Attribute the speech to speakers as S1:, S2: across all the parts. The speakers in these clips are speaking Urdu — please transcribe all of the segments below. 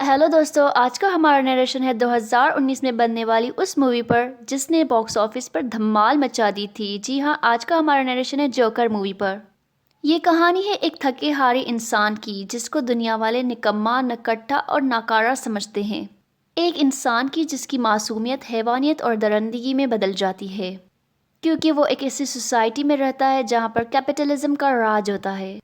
S1: ہیلو دوستو، آج کا ہمارا نیریشن ہے 2019 میں بننے والی اس مووی پر جس نے باکس آفس پر دھمال مچا دی تھی۔ جی ہاں، آج کا ہمارا نیریشن ہے جوکر مووی پر۔ یہ کہانی ہے ایک تھکے ہارے انسان کی جس کو دنیا والے نکما، نکٹا اور ناکارہ سمجھتے ہیں۔ ایک انسان کی جس کی معصومیت حیوانیت اور درندگی میں بدل جاتی ہے، کیونکہ وہ ایک ایسی سوسائٹی میں رہتا ہے جہاں پر کیپٹلزم کا راج ہوتا ہے۔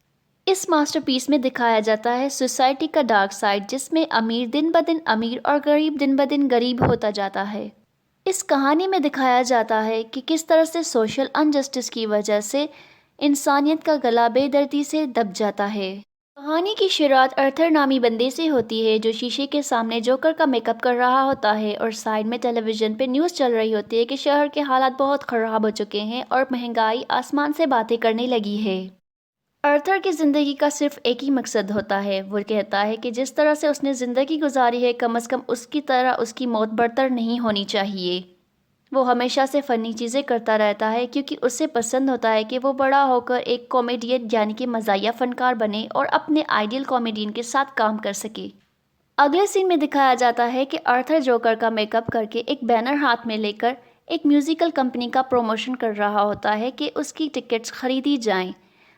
S1: اس ماسٹر پیس میں دکھایا جاتا ہے سوسائٹی کا ڈارک سائڈ، جس میں امیر دن بدن امیر اور غریب دن بدن غریب ہوتا جاتا ہے۔ اس کہانی میں دکھایا جاتا ہے کہ کس طرح سے سوشل انجسٹس کی وجہ سے انسانیت کا گلا بے دردی سے دب جاتا ہے۔ کہانی کی شروعات ارتھر نامی بندے سے ہوتی ہے جو شیشے کے سامنے جوکر کا میک اپ کر رہا ہوتا ہے، اور سائیڈ میں ٹیلی ویژن پہ نیوز چل رہی ہوتی ہے کہ شہر کے حالات بہت خراب ہو چکے ہیں اور مہنگائی آسمان سے باتیں کرنے لگی ہے۔ ارتھر کی زندگی کا صرف ایک ہی مقصد ہوتا ہے، وہ کہتا ہے کہ جس طرح سے اس نے زندگی گزاری ہے کم از کم اس کی طرح اس کی موت برتر نہیں ہونی چاہیے۔ وہ ہمیشہ سے فنی چیزیں کرتا رہتا ہے کیونکہ اسے پسند ہوتا ہے کہ وہ بڑا ہو کر ایک کامیڈین یعنی کہ مزاحیہ فنکار بنے اور اپنے آئیڈیل کامیڈین کے ساتھ کام کر سکے۔ اگلے سین میں دکھایا جاتا ہے کہ ارتھر جوکر کا میک اپ کر کے ایک بینر ہاتھ میں لے کر ایک میوزیکل کمپنی کا پروموشن کر رہا ہوتا ہے کہ اس کی ٹکٹس خریدی جائیں۔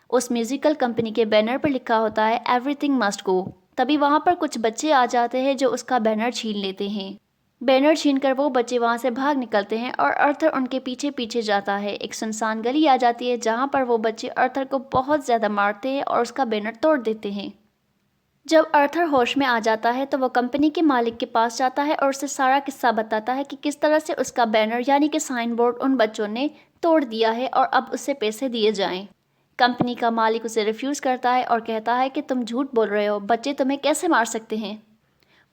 S1: اس میوزیکل کمپنی کے بینر پر لکھا ہوتا ہے ایوری تھنگ مسٹ گو۔ تبھی وہاں پر کچھ بچے آ جاتے ہیں جو اس کا بینر چھین لیتے ہیں۔ بینر چھین کر وہ بچے وہاں سے بھاگ نکلتے ہیں اور ارتھر ان کے پیچھے پیچھے جاتا ہے۔ ایک سنسان گلی آ جاتی ہے جہاں پر وہ بچے ارتھر کو بہت زیادہ مارتے ہیں اور اس کا بینر توڑ دیتے ہیں۔ جب ارتھر ہوش میں آ جاتا ہے تو وہ کمپنی کے مالک کے پاس جاتا ہے اور اسے سارا قصہ بتاتا ہے کہ کس طرح سے اس کا بینر یعنی کہ سائن بورڈ ان بچوں نے توڑ دیا ہے اور اب اسے پیسے دیے جائیں۔ کمپنی کا مالک اسے ریفیوز کرتا ہے اور کہتا ہے کہ تم جھوٹ بول رہے ہو، بچے تمہیں کیسے مار سکتے ہیں۔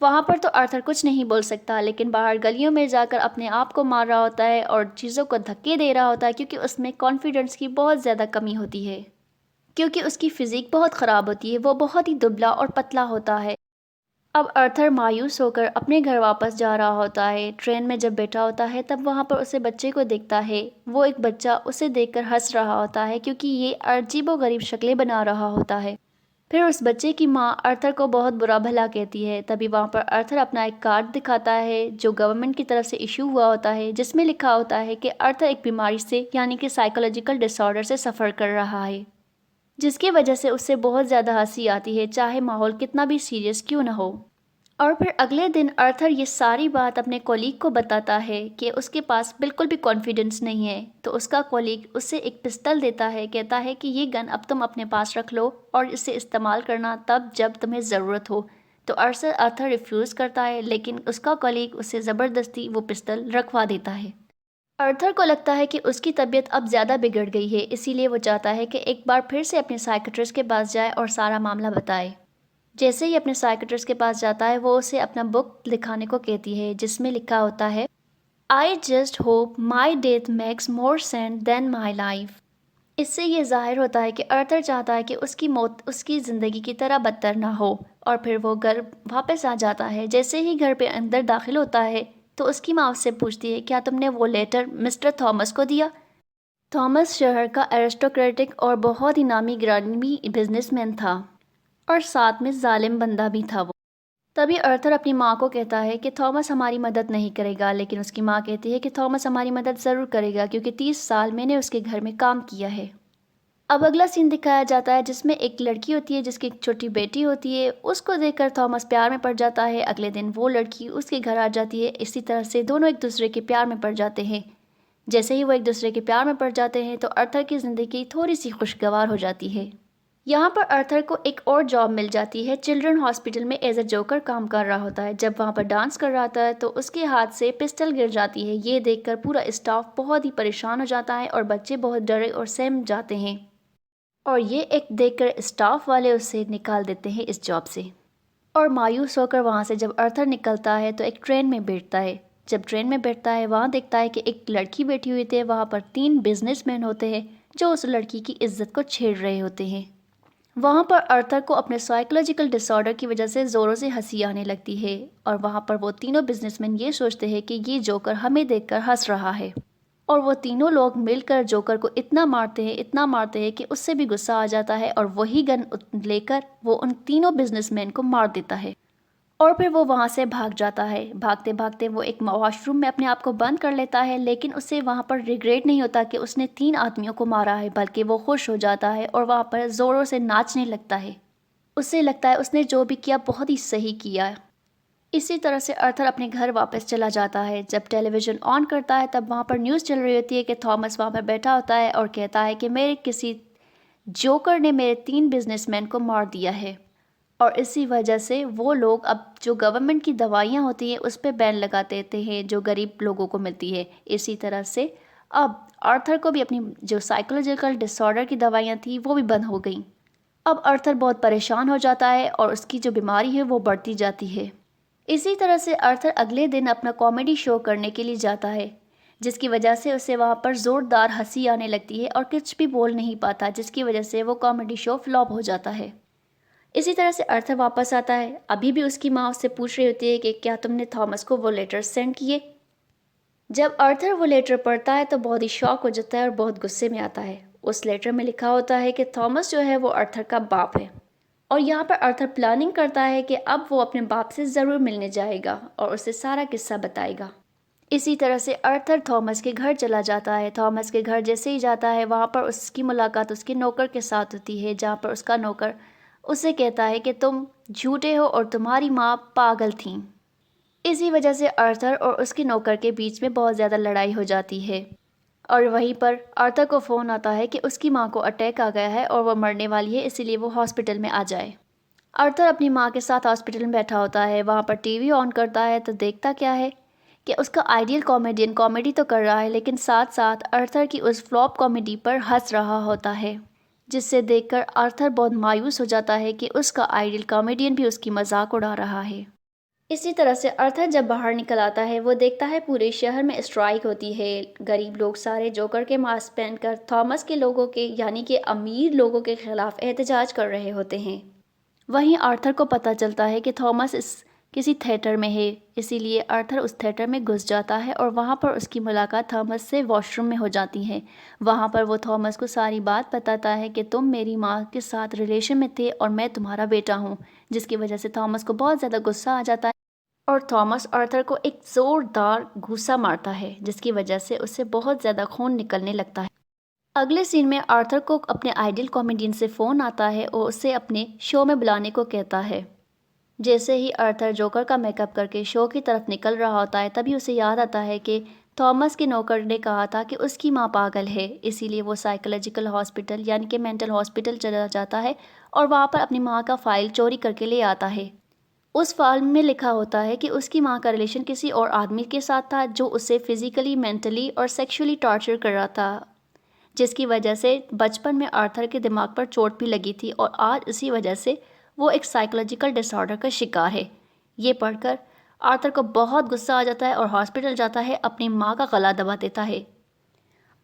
S1: وہاں پر تو ارتھر کچھ نہیں بول سکتا، لیکن باہر گلیوں میں جا کر اپنے آپ کو مار رہا ہوتا ہے اور چیزوں کو دھکے دے رہا ہوتا ہے کیونکہ اس میں کانفیڈنس کی بہت زیادہ کمی ہوتی ہے، کیونکہ اس کی فزیک بہت خراب ہوتی ہے، وہ بہت ہی دبلا اور پتلا ہوتا ہے۔ اب ارتھر مایوس ہو کر اپنے گھر واپس جا رہا ہوتا ہے۔ ٹرین میں جب بیٹھا ہوتا ہے تب وہاں پر اسے بچے کو دیکھتا ہے۔ وہ ایک بچہ اسے دیکھ کر ہنس رہا ہوتا ہے کیونکہ یہ عجیب و غریب شکلیں بنا رہا ہوتا ہے۔ پھر اس بچے کی ماں ارتھر کو بہت برا بھلا کہتی ہے۔ تبھی وہاں پر ارتھر اپنا ایک کارڈ دکھاتا ہے جو گورنمنٹ کی طرف سے ایشو ہوا ہوتا ہے، جس میں لکھا ہوتا ہے کہ ارتھر ایک بیماری سے یعنی کہ سائیکولوجیکل ڈس آرڈر سے سفر کر رہا ہے، جس کی وجہ سے اس سے بہت زیادہ ہنسی آتی ہے چاہے ماحول کتنا بھی سیریس کیوں نہ ہو۔ اور پھر اگلے دن ارتھر یہ ساری بات اپنے کولیگ کو بتاتا ہے کہ اس کے پاس بالکل بھی کانفیڈنس نہیں ہے، تو اس کا کولیگ اسے ایک پستل دیتا ہے، کہتا ہے کہ یہ گن اب تم اپنے پاس رکھ لو اور اسے استعمال کرنا تب جب تمہیں ضرورت ہو۔ تو ارتھر ریفیوز کرتا ہے، لیکن اس کا کولیگ اسے زبردستی وہ پستل رکھوا دیتا ہے۔ ارتھر کو لگتا ہے کہ اس کی طبیعت اب زیادہ بگڑ گئی ہے، اسی لیے وہ چاہتا ہے کہ ایک بار پھر سے اپنے سائیکٹرسٹ کے پاس جائے اور سارا معاملہ بتائے۔ جیسے ہی اپنے سائیکٹرسٹ کے پاس جاتا ہے وہ اسے اپنا بک لکھانے کو کہتی ہے، جس میں لکھا ہوتا ہے I just hope my death makes more sense than my life۔ اس سے یہ ظاہر ہوتا ہے کہ ارتھر چاہتا ہے کہ اس کی موت اس کی زندگی کی طرح بدتر نہ ہو، اور پھر وہ گھر واپس آ جاتا ہے۔ جیسے ہی گھر پہ اندر داخل ہوتا ہے تو اس کی ماں اس سے پوچھتی ہے کیا تم نے وہ لیٹر مسٹر تھامس کو دیا؟ تھامس شہر کا ایرسٹوکریٹک اور بہت ہی نامی گرامی بزنس مین تھا، اور ساتھ میں ظالم بندہ بھی تھا وہ۔ تبھی ارتھر اپنی ماں کو کہتا ہے کہ تھامس ہماری مدد نہیں کرے گا، لیکن اس کی ماں کہتی ہے کہ تھامس ہماری مدد ضرور کرے گا کیونکہ 30 سال میں نے اس کے گھر میں کام کیا ہے۔ اب اگلا سین دکھایا جاتا ہے جس میں ایک لڑکی ہوتی ہے جس کی ایک چھوٹی بیٹی ہوتی ہے۔ اس کو دیکھ کر تھامس پیار میں پڑ جاتا ہے۔ اگلے دن وہ لڑکی اس کے گھر آ جاتی ہے۔ اسی طرح سے دونوں ایک دوسرے کے پیار میں پڑ جاتے ہیں۔ جیسے ہی وہ ایک دوسرے کے پیار میں پڑ جاتے ہیں تو ارتھر کی زندگی تھوڑی سی خوشگوار ہو جاتی ہے۔ یہاں پر ارتھر کو ایک اور جاب مل جاتی ہے، چلڈرن ہاسپٹل میں ایز اے جوکر کام کر رہا ہوتا ہے۔ جب وہاں پر ڈانس کر رہا ہوتا ہے تو اس کے ہاتھ سے پسٹل گر جاتی ہے۔ یہ دیکھ کر پورا اسٹاف بہت ہی پریشان ہو جاتا ہے اور بچے بہت ڈرے اور سہم جاتے ہیں، اور یہ ایک دیکھ کر اسٹاف والے اسے نکال دیتے ہیں اس جاب سے۔ اور مایوس ہو کر وہاں سے جب ارتھر نکلتا ہے تو ایک ٹرین میں بیٹھتا ہے۔ جب ٹرین میں بیٹھتا ہے وہاں دیکھتا ہے کہ ایک لڑکی بیٹھی ہوئی تھی، وہاں پر 3 بزنس مین ہوتے ہیں جو اس لڑکی کی عزت کو چھیڑ رہے ہوتے ہیں۔ وہاں پر ارتھر کو اپنے سائیکولوجیکل ڈس آرڈر کی وجہ سے زوروں سے ہنسی آنے لگتی ہے، اور وہاں پر وہ تینوں بزنس مین یہ سوچتے ہیں کہ یہ جوکر ہمیں دیکھ کر ہنس رہا ہے، اور وہ تینوں لوگ مل کر جوکر کو اتنا مارتے ہیں کہ اس سے بھی غصہ آ جاتا ہے، اور وہی گن لے کر وہ ان تینوں بزنس مین کو مار دیتا ہے۔ اور پھر وہ وہاں سے بھاگ جاتا ہے۔ بھاگتے بھاگتے وہ ایک واش روم میں اپنے آپ کو بند کر لیتا ہے، لیکن اسے وہاں پر ریگریٹ نہیں ہوتا کہ اس نے 3 آدمیوں کو مارا ہے، بلکہ وہ خوش ہو جاتا ہے اور وہاں پر زوروں سے ناچنے لگتا ہے۔ اسے لگتا ہے اس نے جو بھی کیا بہت ہی صحیح کیا۔ اسی طرح سے آرتھر اپنے گھر واپس چلا جاتا ہے۔ جب ٹیلی ویژن آن کرتا ہے تب وہاں پر نیوز چل رہی ہوتی ہے کہ تھامس وہاں پر بیٹھا ہوتا ہے اور کہتا ہے کہ میرے کسی جوکر نے میرے 3 بزنس مین کو مار دیا ہے، اور اسی وجہ سے وہ لوگ اب جو گورنمنٹ کی دوائیاں ہوتی ہیں اس پہ بین لگا دیتے ہیں جو غریب لوگوں کو ملتی ہے۔ اسی طرح سے اب آرتھر کو بھی اپنی جو سائیکولوجیکل ڈس آرڈر کی دوائیاں تھیں وہ بھی بند ہو گئیں۔ اب آرتھر بہت پریشان ہو جاتا ہے اور اس کی جو بیماری ہے وہ بڑھتی جاتی ہے۔ اسی طرح سے آرتھر اگلے دن اپنا کامیڈی شو کرنے کے لیے جاتا ہے، جس کی وجہ سے اسے وہاں پر زوردار ہنسی آنے لگتی ہے اور کچھ بھی بول نہیں پاتا، جس کی وجہ سے وہ کامیڈی شو فلاپ ہو جاتا ہے۔ اسی طرح سے آرتھر واپس آتا ہے۔ ابھی بھی اس کی ماں اس سے پوچھ رہی ہوتی ہے کہ کیا تم نے تھامس کو وہ لیٹر سینڈ کیے؟ جب آرتھر وہ لیٹر پڑھتا ہے تو بہت ہی شاک ہو جاتا ہے اور بہت غصے میں آتا ہے۔ اس لیٹر میں لکھا ہوتا ہے کہ تھامس جو ہے وہ آرتھر کا باپ ہے، اور یہاں پر آرتھر پلاننگ کرتا ہے کہ اب وہ اپنے باپ سے ضرور ملنے جائے گا اور اسے سارا قصہ بتائے گا۔ اسی طرح سے آرتھر تھامس کے گھر چلا جاتا ہے۔ تھامس کے گھر جیسے ہی جاتا ہے وہاں پر اس کی ملاقات اس کے نوکر کے ساتھ ہوتی ہے، جہاں پر اس کا نوکر اسے کہتا ہے کہ تم جھوٹے ہو اور تمہاری ماں پاگل تھیں۔ اسی وجہ سے آرتھر اور اس کے نوکر کے بیچ میں بہت زیادہ لڑائی ہو جاتی ہے، اور وہیں پر آرتھر کو فون آتا ہے کہ اس کی ماں کو اٹیک آ گیا ہے اور وہ مرنے والی ہے، اسی لیے وہ ہاسپٹل میں آ جائے۔ آرتھر اپنی ماں کے ساتھ ہاسپٹل میں بیٹھا ہوتا ہے، وہاں پر ٹی وی آن کرتا ہے تو دیکھتا کیا ہے کہ اس کا آئیڈیل کامیڈین کامیڈی تو کر رہا ہے، لیکن ساتھ ساتھ آرتھر کی اس فلاپ کامیڈی پر ہنس رہا ہوتا ہے، جس سے دیکھ کر آرتھر بہت مایوس ہو جاتا ہے کہ اس کا آئیڈیل کامیڈین بھی اس کی مذاق اڑا رہا ہے۔ اسی طرح سے آرتھر جب باہر نکل آتا ہے وہ دیکھتا ہے پورے شہر میں اسٹرائک ہوتی ہے، غریب لوگ سارے جوکر کے ماسک پہن کر تھامس کے لوگوں کے یعنی کہ امیر لوگوں کے خلاف احتجاج کر رہے ہوتے ہیں۔ وہیں آرتھر کو پتہ چلتا ہے کہ تھامس کسی تھیٹر میں ہے، اسی لیے آرتھر اس تھیٹر میں گھس جاتا ہے اور وہاں پر اس کی ملاقات تھامس سے واش روم میں ہو جاتی ہے۔ وہاں پر وہ تھامس کو ساری بات بتاتا ہے کہ تم میری ماں کے ساتھ ریلیشن میں تھے اور میں تمہارا بیٹا ہوں، جس کی وجہ سے تھامس کو بہت زیادہ غصہ آ جاتا ہے اور تھامس آرتھر کو ایک زوردار گھوسا مارتا ہے، جس کی وجہ سے اسے بہت زیادہ خون نکلنے لگتا ہے۔ اگلے سین میں آرتھر کو اپنے آئیڈیل کامیڈین سے فون آتا ہے اور اسے اپنے شو میں بلانے کو کہتا ہے۔ جیسے ہی آرتھر جوکر کا میک اپ کر کے شو کی طرف نکل رہا ہوتا ہے تبھی اسے یاد آتا ہے کہ تھامس کے نوکر نے کہا تھا کہ اس کی ماں پاگل ہے، اسی لیے وہ سائیکولوجیکل ہاسپٹل یعنی کہ مینٹل ہاسپٹل چلا جاتا ہے اور وہاں پر اپنی ماں کا فائل چوری کر کے لے آتا ہے۔ اس فائل میں لکھا ہوتا ہے کہ اس کی ماں کا ریلیشن کسی اور آدمی کے ساتھ تھا جو اسے فزیکلی، مینٹلی اور سیکشولی ٹارچر کر رہا تھا، جس کی وجہ سے بچپن میں آرتھر کے دماغ پر چوٹ بھی لگی تھی اور آج اسی وجہ سے وہ ایک سائیکولوجیکل ڈس آرڈر کا شکار ہے۔ یہ پڑھ کر آرتھر کو بہت غصہ آ جاتا ہے اور ہاسپٹل جاتا ہے، اپنی ماں کا گلا دبا دیتا ہے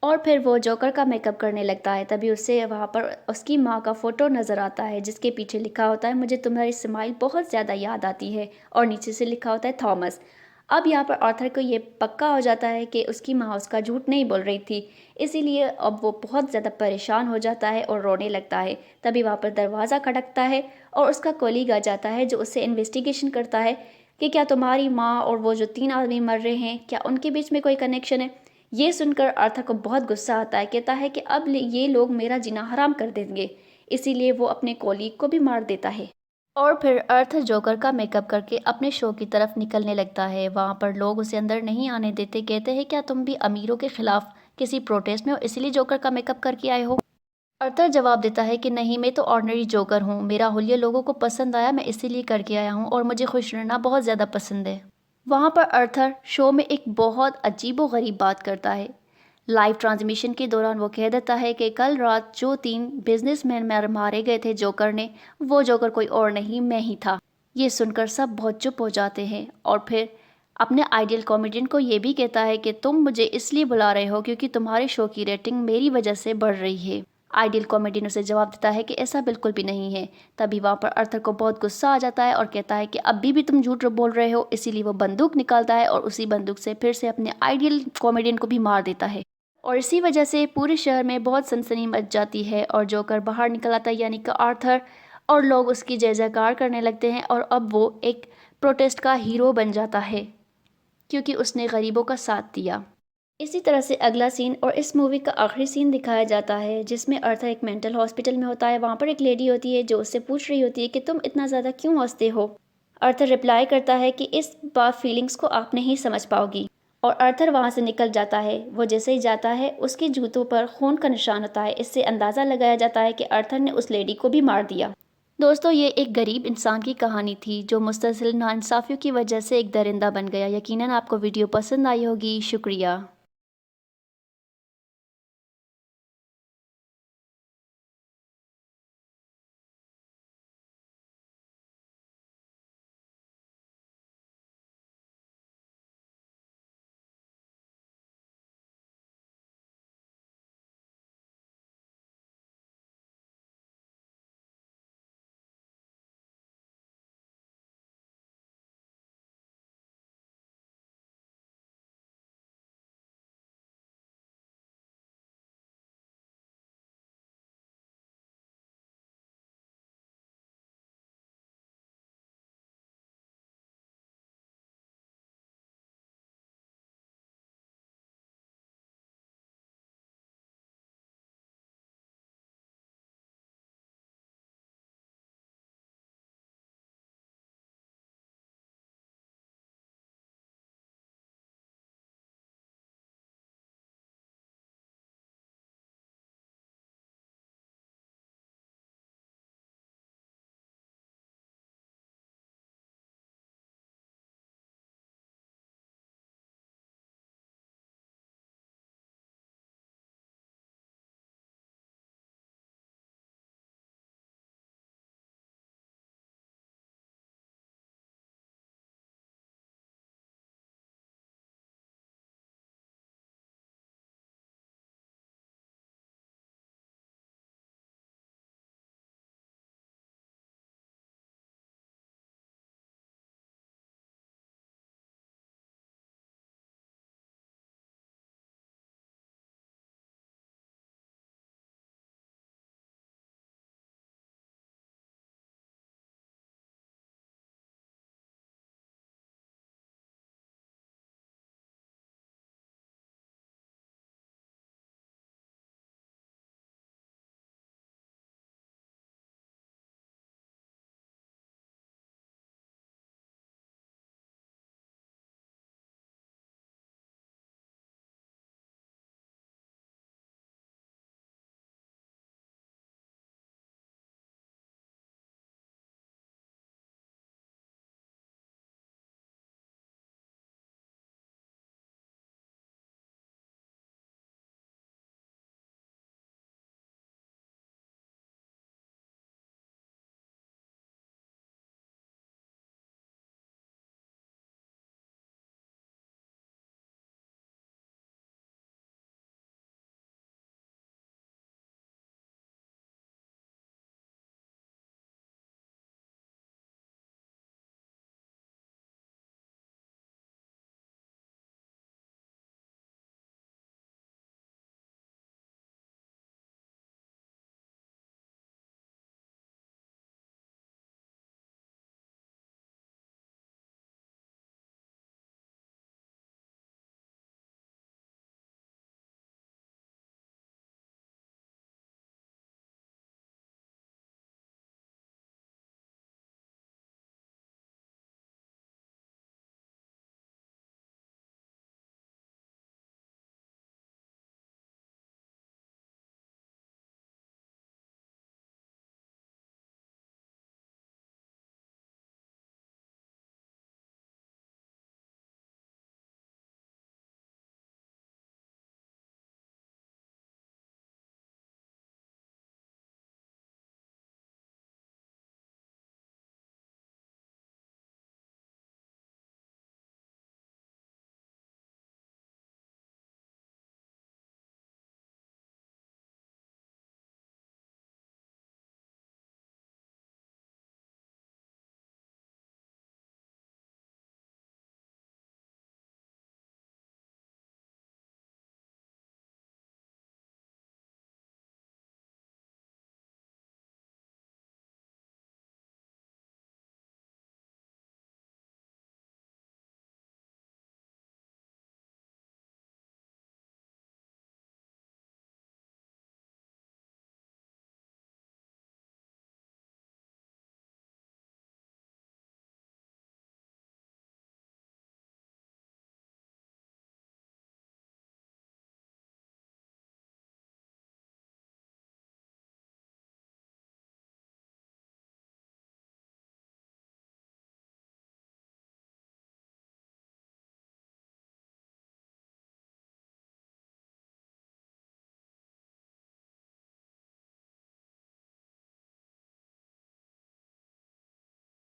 S1: اور پھر وہ جوکر کا میک اپ کرنے لگتا ہے۔ تبھی اسے وہاں پر اس کی ماں کا فوٹو نظر آتا ہے جس کے پیچھے لکھا ہوتا ہے مجھے تمہاری اسمائل بہت زیادہ یاد آتی ہے، اور نیچے سے لکھا ہوتا ہے تھامس۔ اب یہاں پر آرتھر کو یہ پکا ہو جاتا ہے کہ اس کی ماں اس کا جھوٹ نہیں بول رہی تھی، اسی لیے اب وہ بہت زیادہ پریشان ہو جاتا ہے اور رونے لگتا ہے۔ تبھی وہاں پر دروازہ کھٹکتا ہے اور اس کا کولیگ آ جاتا ہے جو اس سے انویسٹیگیشن کرتا ہے کہ کیا تمہاری ماں اور وہ جو 3 آدمی مر رہے ہیں کیا ان کے بیچ میں کوئی کنیکشن ہے۔ یہ سن کر آرتھر کو بہت غصہ آتا ہے، کہتا ہے کہ اب یہ لوگ میرا جینا حرام کر دیں گے، اسی لیے وہ اپنے کولیگ کو بھی مار دیتا ہے اور پھر آرتھر جوکر کا میک اپ کر کے اپنے شو کی طرف نکلنے لگتا ہے۔ وہاں پر لوگ اسے اندر نہیں آنے دیتے، کہتے ہیں کیا تم بھی امیروں کے خلاف کسی پروٹیسٹ میں ہو اسی لیے جوکر کا میک اپ کر کے آئے ہو؟ آرتھر جواب دیتا ہے کہ نہیں، میں تو آرڈنری جوکر ہوں، میرا حلیہ لوگوں کو پسند آیا، میں اسی لیے کر کے آیا ہوں اور مجھے خوش رہنا بہت زیادہ پسند ہے۔ وہاں پر آرتھر شو میں ایک بہت عجیب و غریب بات کرتا ہے۔ لائیو ٹرانسمیشن کے دوران وہ کہہ دیتا ہے کہ کل رات جو 3 بزنس مین مارے گئے تھے جوکر نے، وہ جوکر کوئی اور نہیں میں ہی تھا۔ یہ سن کر سب بہت چپ ہو جاتے ہیں اور پھر اپنے آئیڈیل کامیڈین کو یہ بھی کہتا ہے کہ تم مجھے اس لیے بلا رہے ہو کیونکہ تمہارے شو کی ریٹنگ میری وجہ سے بڑھ رہی ہے۔ آئیڈیل کامیڈین اسے جواب دیتا ہے کہ ایسا بالکل بھی نہیں ہے۔ تبھی وہاں پر آرتھر کو بہت غصہ آ جاتا ہے اور کہتا ہے کہ ابھی بھی تم جھوٹ بول رہے ہو، اسی لیے وہ بندوق نکالتا ہے اور اسی بندوق سے پھر سے اپنے آئیڈیل کامیڈین کو بھی مار دیتا ہے، اور اسی وجہ سے پورے شہر میں بہت سنسنی مچ جاتی ہے اور جوکر باہر نکل آتا ہے یعنی کہ آرتھر، اور لوگ اس کی جے جے کار کرنے لگتے ہیں اور اب وہ ایک پروٹیسٹ کا ہیرو بن جاتا ہے کیونکہ اس نے غریبوں کا ساتھ دیا۔ اسی طرح سے اگلا سین اور اس مووی کا آخری سین دکھایا جاتا ہے جس میں ارتھر ایک مینٹل ہاسپٹل میں ہوتا ہے۔ وہاں پر ایک لیڈی ہوتی ہے جو اس سے پوچھ رہی ہوتی ہے کہ تم اتنا زیادہ کیوں ہنستے ہو؟ ارتھر رپلائی کرتا ہے کہ اس بات فیلنگز کو آپ نہیں سمجھ پاؤ گی، اور ارتھر وہاں سے نکل جاتا ہے۔ وہ جیسے ہی جاتا ہے اس کے جوتوں پر خون کا نشان ہوتا ہے۔ اس سے اندازہ لگایا جاتا ہے کہ ارتھر نے اس لیڈی کو بھی مار دیا۔ دوستو، یہ ایک غریب انسان کی کہانی تھی جو مستسلسل ناانصافیوں کی وجہ سے ایک درندہ بن گیا۔ یقیناً آپ کو ویڈیو پسند آئی ہوگی۔ شکریہ۔